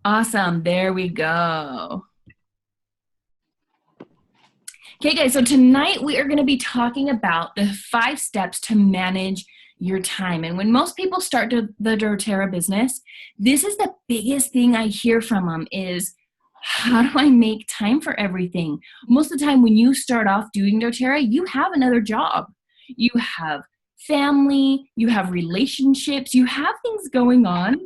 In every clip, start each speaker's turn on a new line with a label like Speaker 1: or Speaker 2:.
Speaker 1: Awesome. There we go. Okay, guys, so tonight we are going to be talking about the 5 steps to manage your time. And when most people start the doTERRA business, this is the biggest thing I hear from them is, how do I make time for everything? Most of the time when you start off doing doTERRA, you have another job. You have family, you have relationships, you have things going on.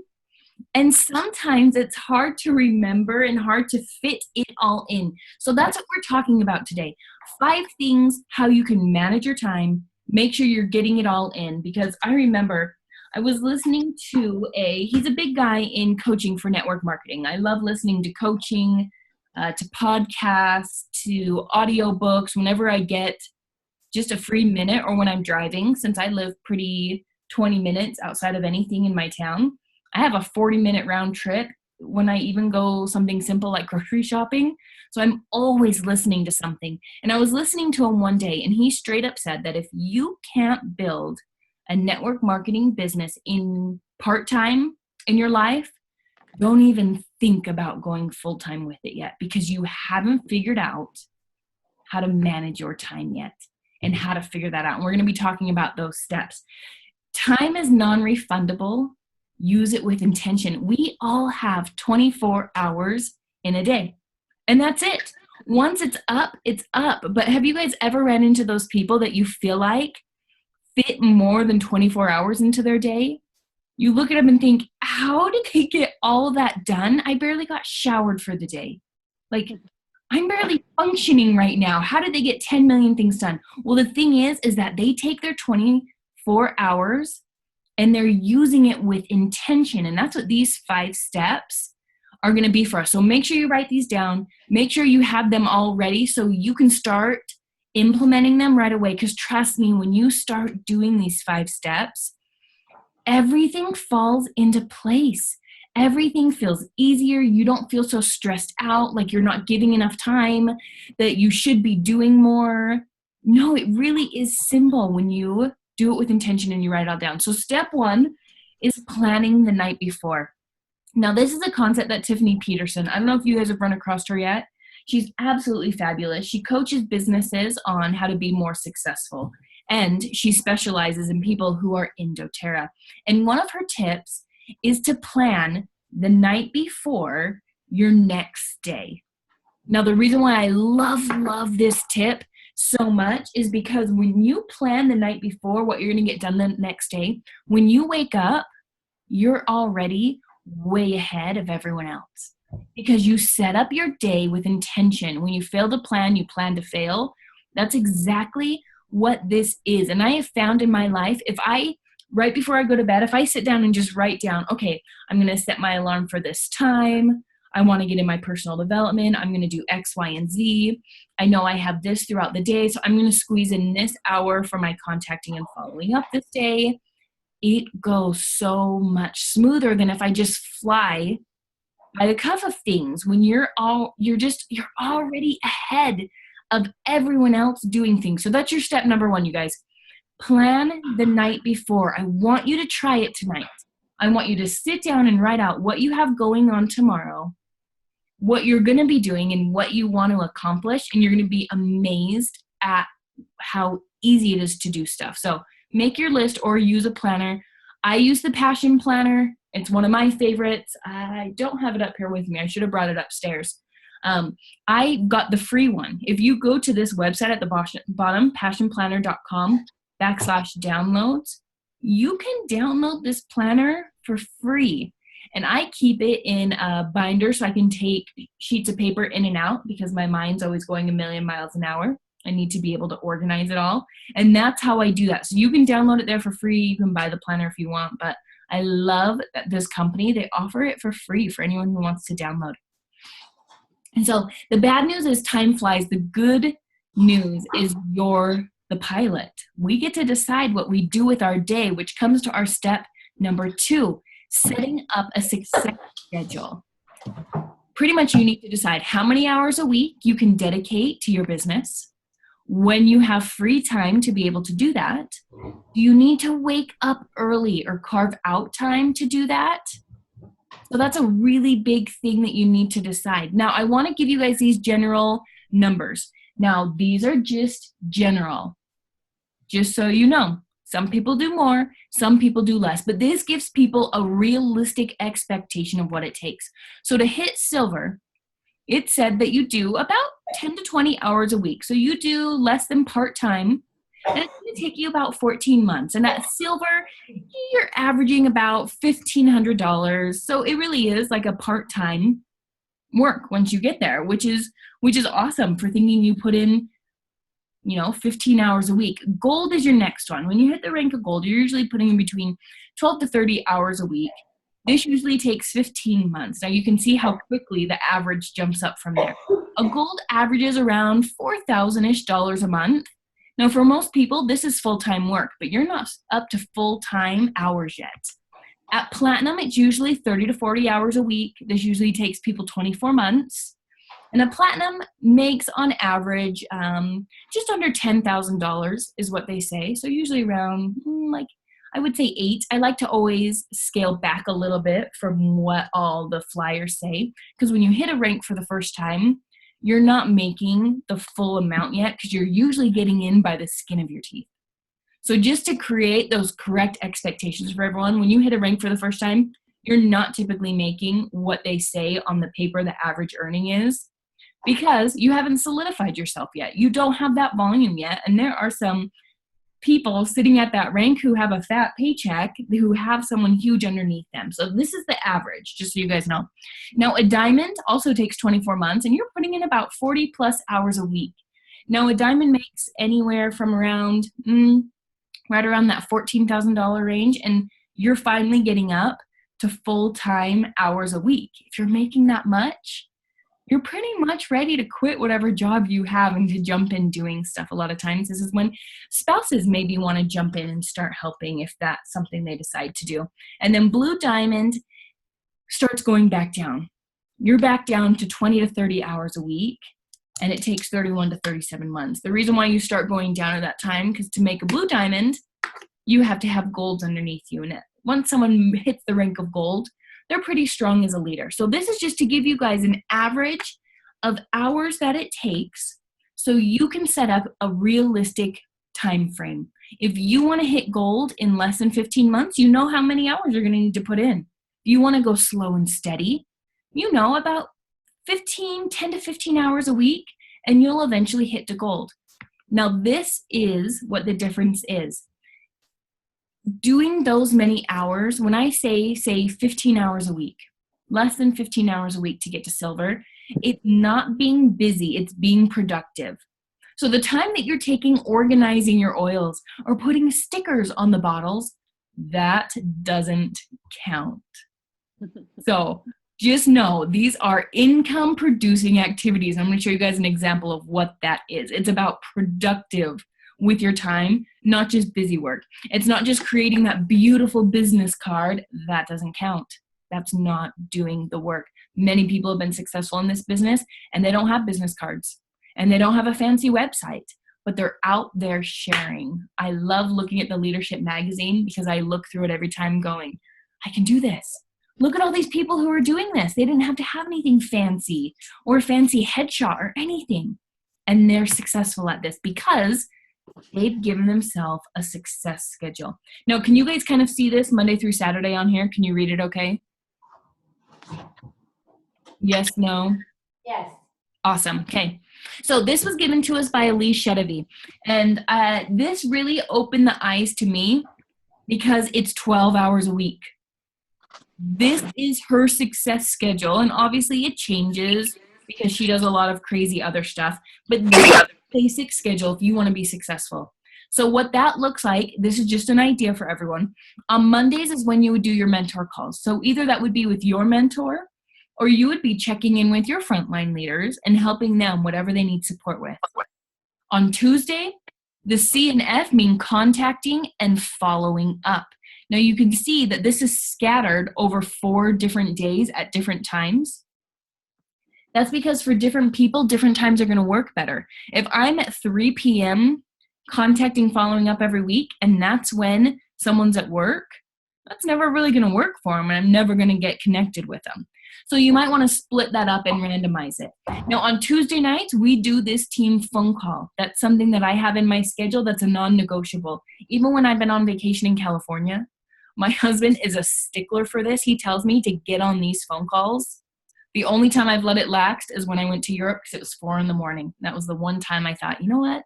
Speaker 1: And sometimes it's hard to remember and hard to fit it all in. So that's what we're talking about today. 5 things how you can manage your time, make sure you're getting it all in. Because I remember I was listening to he's a big guy in coaching for network marketing. I love listening to coaching, to podcasts, to audiobooks whenever I get just a free minute or when I'm driving, since I live pretty 20 minutes outside of anything in my town. I have a 40-minute round trip when I even go something simple like grocery shopping. So I'm always listening to something. And I was listening to him one day, and he straight up said that if you can't build a network marketing business in part-time in your life, don't even think about going full-time with it yet, because you haven't figured out how to manage your time yet and how to figure that out. And we're going to be talking about those steps. Time is non-refundable. Use it with intention. We all have 24 hours in a day, and that's it. Once it's up, it's up. But have you guys ever ran into those people that you feel like fit more than 24 hours into their day? You look at them and think, how did they get all that done? I barely got showered for the day. Like, I'm barely functioning right now. How did they get 10 million things done? Well, the thing is that they take their 24 hours and they're using it with intention. And that's what these 5 steps are going to be for us. So make sure you write these down. Make sure you have them all ready so you can start implementing them right away. Because trust me, when you start doing these 5 steps, everything falls into place. Everything feels easier. You don't feel so stressed out, like you're not giving enough time, that you should be doing more. No, it really is simple when you do it with intention and you write it all down. So step 1 is planning the night before. Now, this is a concept that Tiffany Peterson, I don't know if you guys have run across her yet. She's absolutely fabulous. She coaches businesses on how to be more successful, and she specializes in people who are in doTERRA. And one of her tips is to plan the night before your next day. Now, the reason why I love this tip so much is because when you plan the night before what you're going to get done the next day, when you wake up, you're already way ahead of everyone else because you set up your day with intention. When you fail to plan, you plan to fail. That's exactly what this is. And I have found in my life, right before I go to bed, if I sit down and just write down, okay, I'm going to set my alarm for this time. I want to get in my personal development. I'm going to do X, Y, and Z. I know I have this throughout the day, so I'm going to squeeze in this hour for my contacting and following up this day. It goes so much smoother than if I just fly by the cuff of things. When you're already ahead of everyone else doing things. So that's your step number 1, you guys. Plan the night before. I want you to try it tonight. I want you to sit down and write out what you have going on tomorrow, what you're going to be doing, and what you want to accomplish. And you're going to be amazed at how easy it is to do stuff. So make your list or use a planner. I use the Passion Planner. It's one of my favorites. I don't have it up here with me. I should have brought it upstairs. I got the free one. If you go to this website at the bottom, passionplanner.com/downloads, you can download this planner for free. And I keep it in a binder so I can take sheets of paper in and out because my mind's always going a million miles an hour. I need to be able to organize it all. And that's how I do that. So you can download it there for free. You can buy the planner if you want. But I love that this company, they offer it for free for anyone who wants to download it. And so the bad news is time flies. The good news is you're the pilot. We get to decide what we do with our day, which comes to our step number 2, setting up a success schedule. Pretty much you need to decide how many hours a week you can dedicate to your business. When you have free time to be able to do that, do you need to wake up early or carve out time to do that? So that's a really big thing that you need to decide. Now, I want to give you guys these general numbers. Now, these are just general, just so you know. Some people do more, some people do less, but this gives people a realistic expectation of what it takes. So to hit silver, it said that you do about 10 to 20 hours a week. So you do less than part-time, and it's going to take you about 14 months. And at silver, you're averaging about $1,500. So it really is like a part-time work once you get there, which is awesome for thinking you put in 15 hours a week. Gold is your next one. When you hit the rank of gold, you're usually putting in between 12 to 30 hours a week. This usually takes 15 months. Now you can see how quickly the average jumps up from there. A gold averages around $4,000-ish a month. Now for most people, this is full-time work, but you're not up to full-time hours yet. At platinum, it's usually 30 to 40 hours a week. This usually takes people 24 months. And a platinum makes on average just under $10,000 is what they say. So usually around I would say 8. I like to always scale back a little bit from what all the flyers say, because when you hit a rank for the first time, you're not making the full amount yet because you're usually getting in by the skin of your teeth. So just to create those correct expectations for everyone, when you hit a rank for the first time, you're not typically making what they say on the paper the average earning is, because you haven't solidified yourself yet. You don't have that volume yet. And there are some people sitting at that rank who have a fat paycheck, who have someone huge underneath them. So this is the average, just so you guys know. Now, a diamond also takes 24 months, and you're putting in about 40 plus hours a week. Now, a diamond makes anywhere from around, right around that $14,000 range, and you're finally getting up to full-time hours a week. If you're making that much, you're pretty much ready to quit whatever job you have and to jump in doing stuff. A lot of times this is when spouses maybe want to jump in and start helping if that's something they decide to do. And then blue diamond starts going back down. You're back down to 20 to 30 hours a week, and it takes 31 to 37 months. The reason why you start going down at that time, because to make a blue diamond, you have to have gold underneath you. And once someone hits the rank of gold, they're pretty strong as a leader. So this is just to give you guys an average of hours that it takes so you can set up a realistic time frame. If you want to hit gold in less than 15 months, you know how many hours you're going to need to put in. If you want to go slow and steady, you know about 10 to 15 hours a week, and you'll eventually hit to gold. Now, this is what the difference is. Doing those many hours, when I say 15 hours a week, less than 15 hours a week to get to silver, it's not being busy, it's being productive. So the time that you're taking organizing your oils or putting stickers on the bottles, that doesn't count. So just know these are income producing activities. I'm going to show you guys an example of what that is. It's about productive with your time, not just busy work. It's not just creating that beautiful business card. That doesn't count. That's not doing the work. Many people have been successful in this business and they don't have business cards and they don't have a fancy website, but they're out there sharing. I love looking at the Leadership magazine because I look through it every time going, I can do this. Look at all these people who are doing this. They didn't have to have anything fancy or a fancy headshot or anything. And they're successful at this because they've given themselves a success schedule. Now, can you guys kind of see this Monday through Saturday on here? Can you read it okay? Yes, no?
Speaker 2: Yes.
Speaker 1: Awesome. Okay. So this was given to us by Elise Shedevy. And this really opened the eyes to me because it's 12 hours a week. This is her success schedule. And obviously it changes because she does a lot of crazy other stuff. But this is the basic schedule if you want to be successful. So what that looks like, this is just an idea for everyone. On Mondays is when you would do your mentor calls. So either that would be with your mentor, or you would be checking in with your frontline leaders and helping them whatever they need support with. On Tuesday, the C and F mean contacting and following up. Now you can see that this is scattered over 4 different days at different times. That's because for different people, different times are going to work better. If I'm at 3 p.m. contacting, following up every week, and that's when someone's at work, That's never really going to work for them, and I'm never going to get connected with them. So you might want to split that up and randomize it. Now, on Tuesday nights, we do this team phone call. That's something that I have in my schedule that's a non-negotiable. Even when I've been on vacation in California, my husband is a stickler for this. He tells me to get on these phone calls. The only time I've let it lax is when I went to Europe because it was 4 a.m. That was the one time I thought, you know what?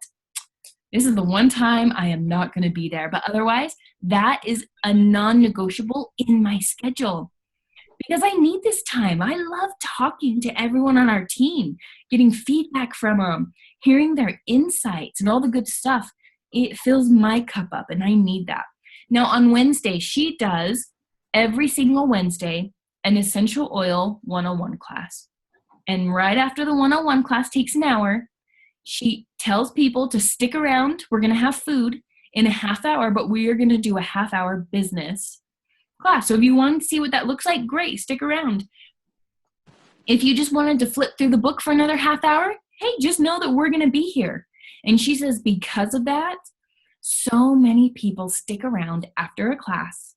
Speaker 1: This is the one time I am not going to be there. But otherwise, that is a non-negotiable in my schedule because I need this time. I love talking to everyone on our team, getting feedback from them, hearing their insights and all the good stuff. It fills my cup up, and I need that. Now, on Wednesday, she does every single Wednesday an essential oil 101 class. And right after the 101 class takes an hour, she tells people to stick around. We're going to have food in a half hour, but we are going to do a half-hour business class. So if you want to see what that looks like, great, stick around. If you just wanted to flip through the book for another half hour, hey, just know that we're going to be here. And she says because of that, so many people stick around after a class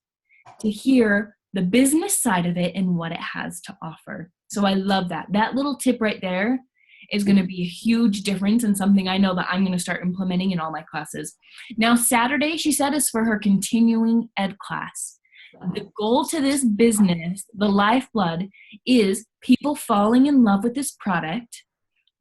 Speaker 1: to hear the business side of it and what it has to offer. So I love that. That little tip right there is going to be a huge difference and something I know that I'm going to start implementing in all my classes. Now, Saturday, she said, is for her continuing ed class. The goal to this business, the lifeblood, is people falling in love with this product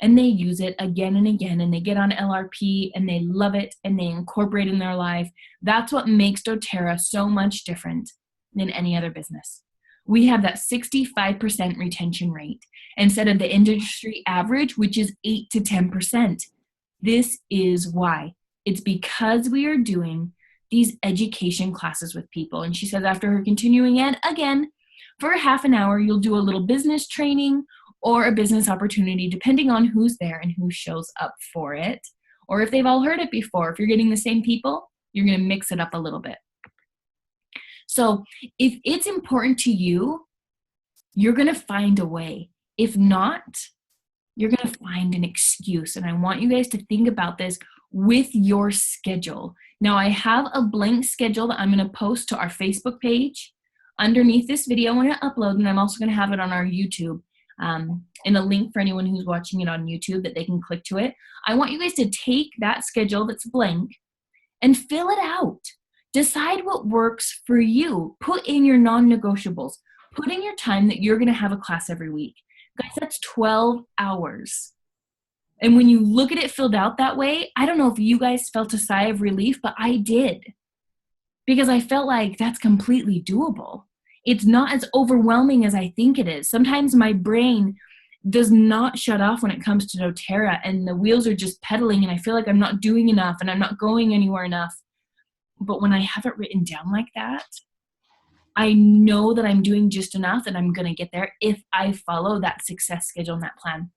Speaker 1: and they use it again and again and they get on LRP and they love it and they incorporate it in their life. That's what makes doTERRA so much different than any other business. We have that 65% retention rate instead of the industry average, which is 8 to 10%. This is why. It's because we are doing these education classes with people. And she says after her continuing ed, again, for a half an hour, you'll do a little business training or a business opportunity, depending on who's there and who shows up for it. Or if they've all heard it before. If you're getting the same people, you're going to mix it up a little bit. So if it's important to you, you're going to find a way. If not, you're going to find an excuse. And I want you guys to think about this with your schedule. Now, I have a blank schedule that I'm going to post to our Facebook page underneath this video when I upload, and I'm also going to have it on our YouTube in a link for anyone who's watching it on YouTube that they can click to it. I want you guys to take that schedule that's blank and fill it out. Decide what works for you. Put in your non-negotiables. Put in your time that you're going to have a class every week. Guys, that's 12 hours. And when you look at it filled out that way, I don't know if you guys felt a sigh of relief, but I did. Because I felt like that's completely doable. It's not as overwhelming as I think it is. Sometimes my brain does not shut off when it comes to doTERRA, and the wheels are just pedaling, and I feel like I'm not doing enough, and I'm not going anywhere enough. But when I have it written down like that, I know that I'm doing just enough and I'm going to get there if I follow that success schedule and that plan.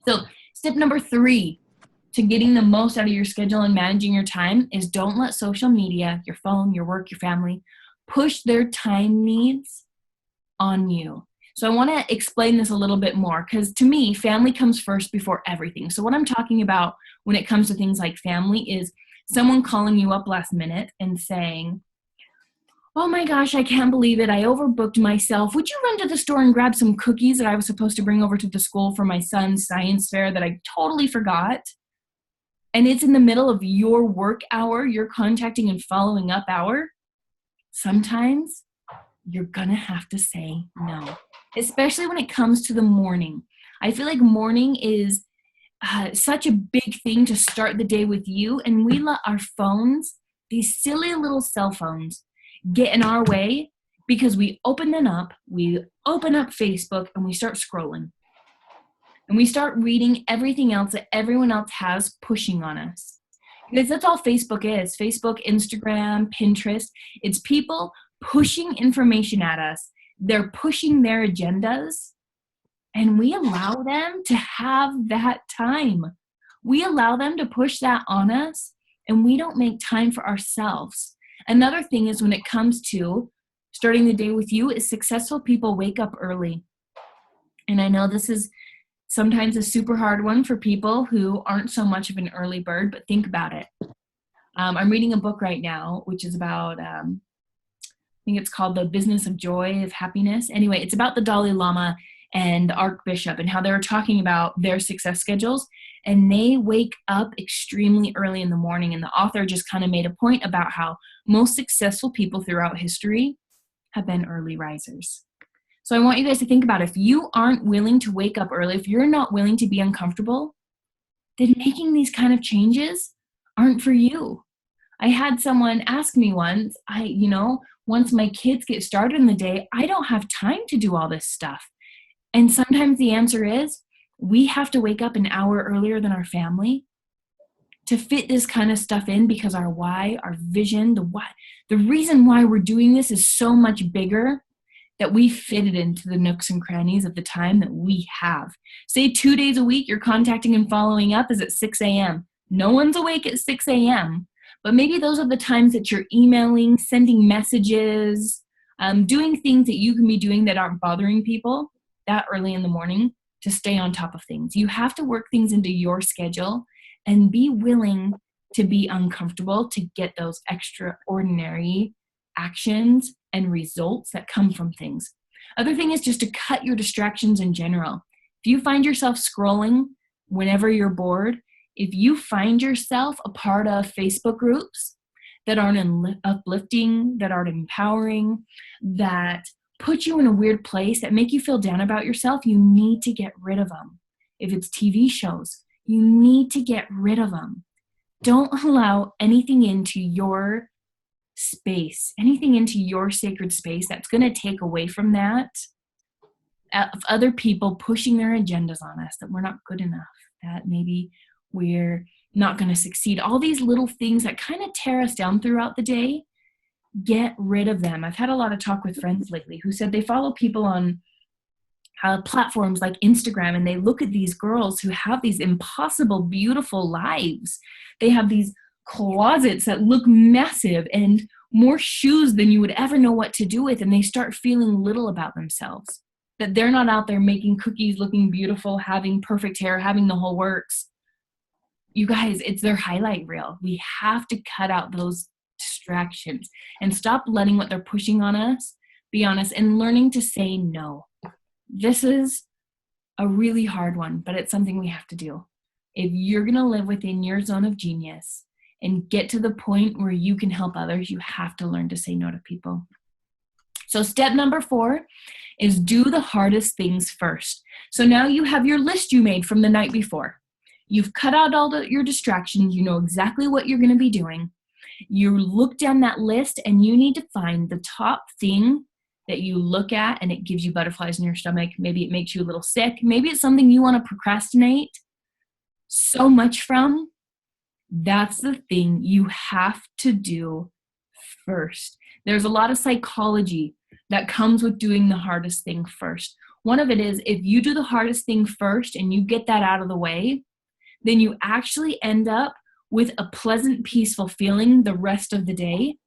Speaker 1: So step number 3 to getting the most out of your schedule and managing your time is don't let social media, your phone, your work, your family, push their time needs on you. So I want to explain this a little bit more because to me, family comes first before everything. So what I'm talking about when it comes to things like family is someone calling you up last minute and saying, oh my gosh, I can't believe it. I overbooked myself. Would you run to the store and grab some cookies that I was supposed to bring over to the school for my son's science fair that I totally forgot? And it's in the middle of your work hour, your contacting and following up hour. Sometimes you're going to have to say no, especially when it comes to the morning. I feel like morning is such a big thing to start the day with you, and we let our phones, these silly little cell phones, get in our way because we open them up, we open up Facebook, and we start scrolling. And we start reading everything else that everyone else has pushing on us. Because that's all Facebook is. Facebook, Instagram, Pinterest. It's people pushing information at us. They're pushing their agendas. And we allow them to have that time. We allow them to push that on us, and we don't make time for ourselves. Another thing is when it comes to starting the day with you is successful people wake up early. And I know this is sometimes a super hard one for people who aren't so much of an early bird, but think about it. I'm reading a book right now, which is about think it's called The Business of Joy, of Happiness. Anyway, it's about the Dalai Lama and the Archbishop and how they were talking about their success schedules. And they wake up extremely early in the morning. And the author just kind of made a point about how most successful people throughout history have been early risers. So I want you guys to think about, if you aren't willing to wake up early, if you're not willing to be uncomfortable, then making these kind of changes aren't for you. I had someone ask me once, once my kids get started in the day, I don't have time to do all this stuff. And sometimes the answer is, we have to wake up an hour earlier than our family to fit this kind of stuff in, because our why, our vision, the reason why we're doing this is so much bigger that we fit it into the nooks and crannies of the time that we have. Say 2 days a week, you're contacting and following up is at 6 a.m. No one's awake at 6 a.m., but maybe those are the times that you're emailing, sending messages, doing things that you can be doing that aren't bothering people that early in the morning to stay on top of things. You have to work things into your schedule and be willing to be uncomfortable to get those extraordinary actions and results that come from things. Other thing is just to cut your distractions in general. If you find yourself scrolling whenever you're bored, if you find yourself a part of Facebook groups that aren't uplifting, that aren't empowering, that put you in a weird place, that make you feel down about yourself, you need to get rid of them. If it's TV shows, you need to get rid of them. Don't allow anything into your space, anything into your sacred space that's going to take away from that, of other people pushing their agendas on us, that we're not good enough, that maybe we're not going to succeed. All these little things that kind of tear us down throughout the day, get rid of them. I've had a lot of talk with friends lately who said they follow people on platforms like Instagram, and they look at these girls who have these impossible, beautiful lives. They have these closets that look massive and more shoes than you would ever know what to do with, and they start feeling little about themselves, that they're not out there making cookies, looking beautiful, having perfect hair, having the whole works. You guys, it's their highlight reel. We have to cut out those distractions and stop letting what they're pushing on us be on us, and learning to say no. This is a really hard one, but it's something we have to do. If you're going to live within your zone of genius and get to the point where you can help others, you have to learn to say no to people. So step number 4 is do the hardest things first. So now you have your list you made from the night before. You've cut out all your distractions. You know exactly what you're going to be doing. You look down that list and you need to find the top thing that you look at and it gives you butterflies in your stomach. Maybe it makes you a little sick. Maybe it's something you want to procrastinate so much from. That's the thing you have to do first. There's a lot of psychology that comes with doing the hardest thing first. One of it is, if you do the hardest thing first and you get that out of the way, then you actually end up with a pleasant, peaceful feeling the rest of the day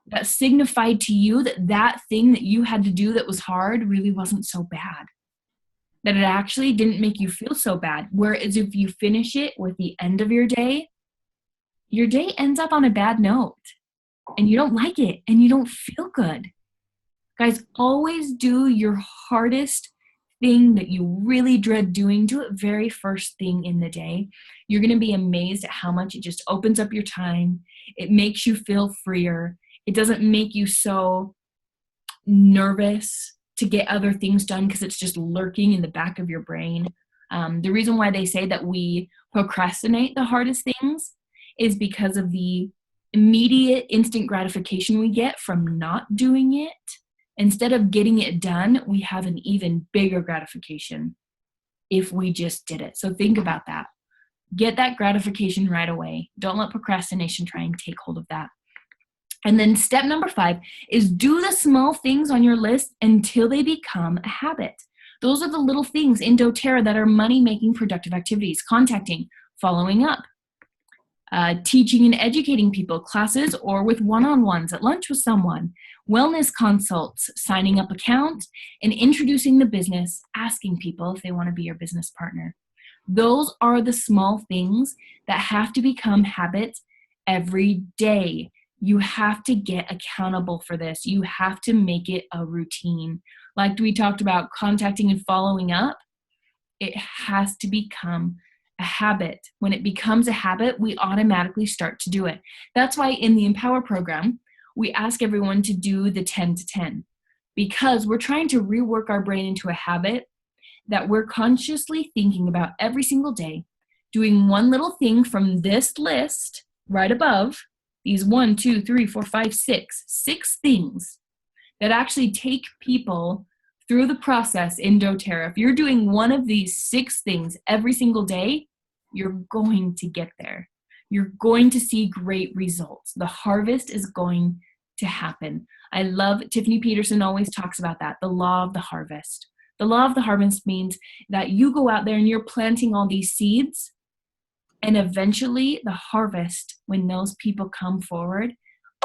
Speaker 1: that signified to you that that thing that you had to do that was hard really wasn't so bad, that it actually didn't make you feel so bad. Whereas if you finish it with the end of your day ends up on a bad note and you don't like it and you don't feel good. Guys, always do your hardest thing that you really dread doing. Do it very first thing in the day. You're going to be amazed at how much it just opens up your time. It makes you feel freer. It doesn't make you so nervous to get other things done because it's just lurking in the back of your brain. The reason why they say that we procrastinate the hardest things is because of the immediate instant gratification we get from not doing it. Instead of getting it done, we have an even bigger gratification if we just did it. So think about that. Get that gratification right away. Don't let procrastination try and take hold of that. And then step number 5 is do the small things on your list until they become a habit. Those are the little things in doTERRA that are money-making productive activities: contacting, following up, teaching and educating people, classes or with one-on-ones at lunch with someone, wellness consults, signing up accounts, and introducing the business, asking people if they want to be your business partner. Those are the small things that have to become habits every day. You have to get accountable for this. You have to make it a routine. Like we talked about contacting and following up, it has to become a habit. When it becomes a habit, we automatically start to do it. That's why in the Empower program, we ask everyone to do the 10 to 10, because we're trying to rework our brain into a habit that we're consciously thinking about every single day, doing one little thing from this list right above, these 1, 2, 3, 4, 5, 6 things that actually take people through the process in doTERRA. If you're doing one of these 6 things every single day, you're going to get there. You're going to see great results. The harvest is going to happen. I love, Tiffany Peterson always talks about that, the law of the harvest. The law of the harvest means that you go out there and you're planting all these seeds, and eventually the harvest, when those people come forward,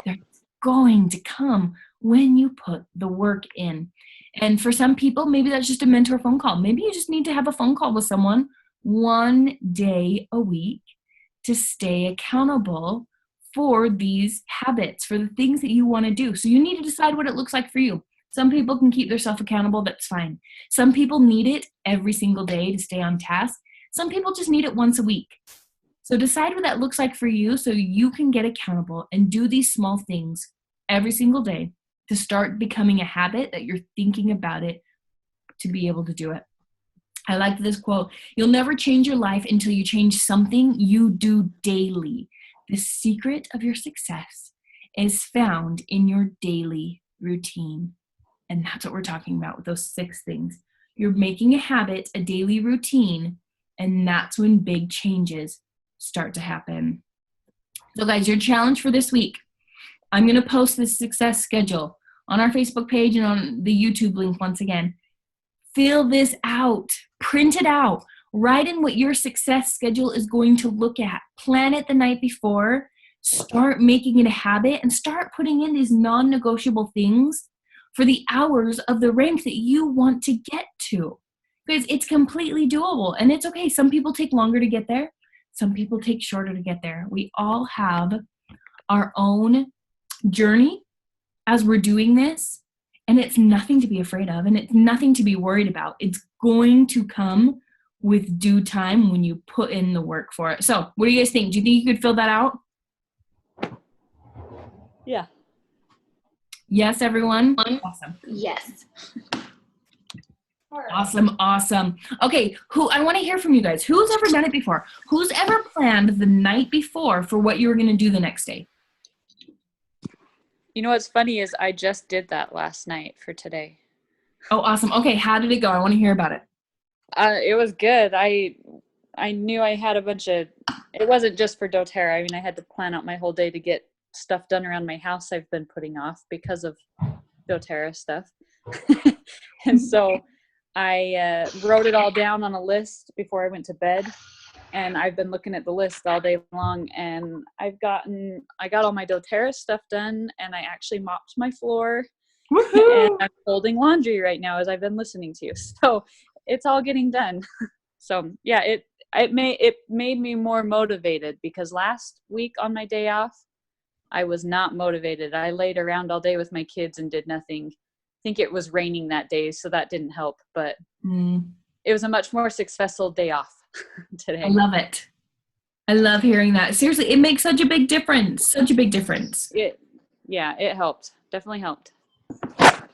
Speaker 1: they're going to come when you put the work in. And for some people, maybe that's just a mentor phone call. Maybe you just need to have a phone call with someone one day a week to stay accountable for these habits, for the things that you want to do. So you need to decide what it looks like for you. Some people can keep themselves accountable, that's fine. Some people need it every single day to stay on task. Some people just need it once a week. So decide what that looks like for you so you can get accountable and do these small things every single day to start becoming a habit that you're thinking about it to be able to do it. I like this quote, "You'll never change your life until you change something you do daily. The secret of your success is found in your daily routine." And that's what we're talking about with those 6 things. You're making a habit, a daily routine, and that's when big changes start to happen. So guys, your challenge for this week, I'm going to post this success schedule on our Facebook page and on the YouTube link once again. Fill this out, print it out, write in what your success schedule is going to look at. Plan it the night before, start making it a habit, and start putting in these non-negotiable things for the hours of the rank that you want to get to. Because it's completely doable, and it's okay. Some people take longer to get there. Some people take shorter to get there. We all have our own journey as we're doing this, and it's nothing to be afraid of, and it's nothing to be worried about. It's going to come with due time when you put in the work for it. So what do you guys think? Do you think you could fill that out?
Speaker 2: Yeah.
Speaker 1: Yes, everyone? Awesome.
Speaker 3: Yes.
Speaker 1: Awesome. Okay, I want to hear from you guys. Who's ever done it before? Who's ever planned the night before for what you were going to do the next day?
Speaker 2: You know what's funny is I just did that last night for today.
Speaker 1: Oh, awesome. Okay, how did it go? I want to hear about it.
Speaker 2: It was good. I knew I had a bunch of, it wasn't just for doTERRA. I mean, I had to plan out my whole day to get stuff done around my house I've been putting off because of doTERRA stuff. And so I wrote it all down on a list before I went to bed, and I've been looking at the list all day long, and I got all my doTERRA stuff done, and I actually mopped my floor. Woohoo! And I'm folding laundry right now as I've been listening to you. So it's all getting done. So yeah, it made me more motivated, because last week on my day off, I was not motivated. I laid around all day with my kids and did nothing. I think it was raining that day, so that didn't help, but it was a much more successful day off today.
Speaker 1: I love it. I love hearing that. Seriously, it makes such a big difference. Such a big difference.
Speaker 2: It helped. Definitely helped.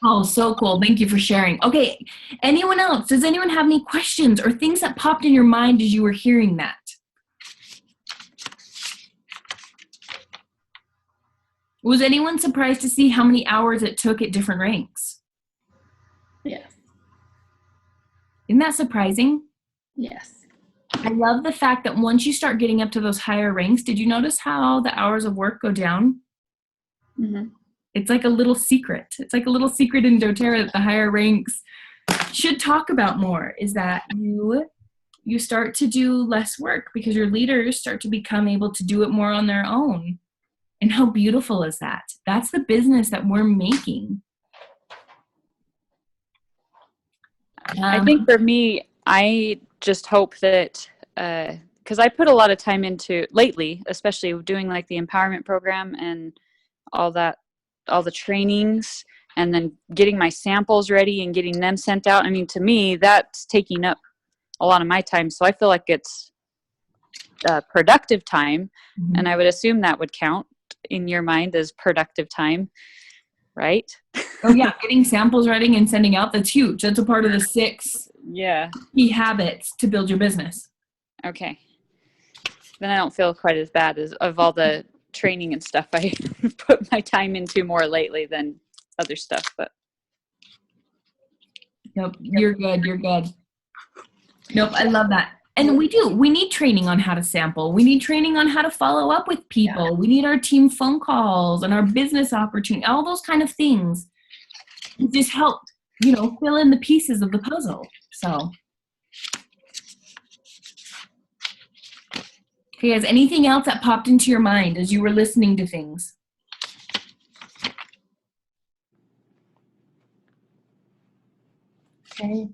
Speaker 1: Oh, so cool. Thank you for sharing. Okay, anyone else? Does anyone have any questions or things that popped in your mind as you were hearing that? Was anyone surprised to see how many hours it took at different ranks?
Speaker 3: Yes.
Speaker 1: Isn't that surprising?
Speaker 3: Yes.
Speaker 1: I love the fact that once you start getting up to those higher ranks, did you notice how the hours of work go down?
Speaker 3: Mm-hmm.
Speaker 1: It's like a little secret. It's like a little secret in doTERRA that the higher ranks should talk about more, is that you start to do less work because your leaders start to become able to do it more on their own. And how beautiful is that? That's the business that we're making.
Speaker 2: I think for me, I just hope that, because I put a lot of time into lately, especially doing like the empowerment program and all the trainings, and then getting my samples ready and getting them sent out. I mean, to me, that's taking up a lot of my time. So I feel like it's productive time.
Speaker 1: Mhm.
Speaker 2: And I would assume that would count in your mind as productive time, right?
Speaker 1: Oh yeah, getting samples ready and sending out, that's huge. That's a part of the 6
Speaker 2: Yeah.
Speaker 1: key habits to build your business.
Speaker 2: Okay. Then I don't feel quite as bad as of all the training and stuff I put my time into more lately than other stuff. But
Speaker 1: Nope, you're good. You're good. Nope, I love that. And we need training on how to sample. We need training on how to follow up with people.
Speaker 3: Yeah.
Speaker 1: We need our team phone calls and our business opportunity, all those kind of things. It just help, fill in the pieces of the puzzle. So, okay, guys, anything else that popped into your mind as you were listening to things? Okay.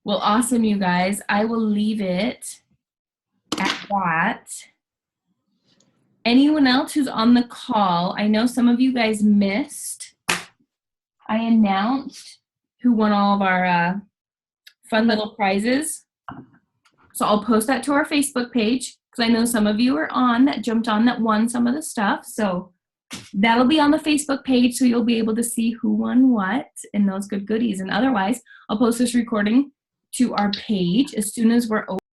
Speaker 1: Well, awesome, you guys. I will leave it at that. Anyone else who's on the call, I know some of you guys missed. I announced who won all of our fun little prizes. So I'll post that to our Facebook page because I know some of you are on that jumped on that won some of the stuff. So that'll be on the Facebook page so you'll be able to see who won what and those good goodies. And otherwise, I'll post this recording to our page as soon as we're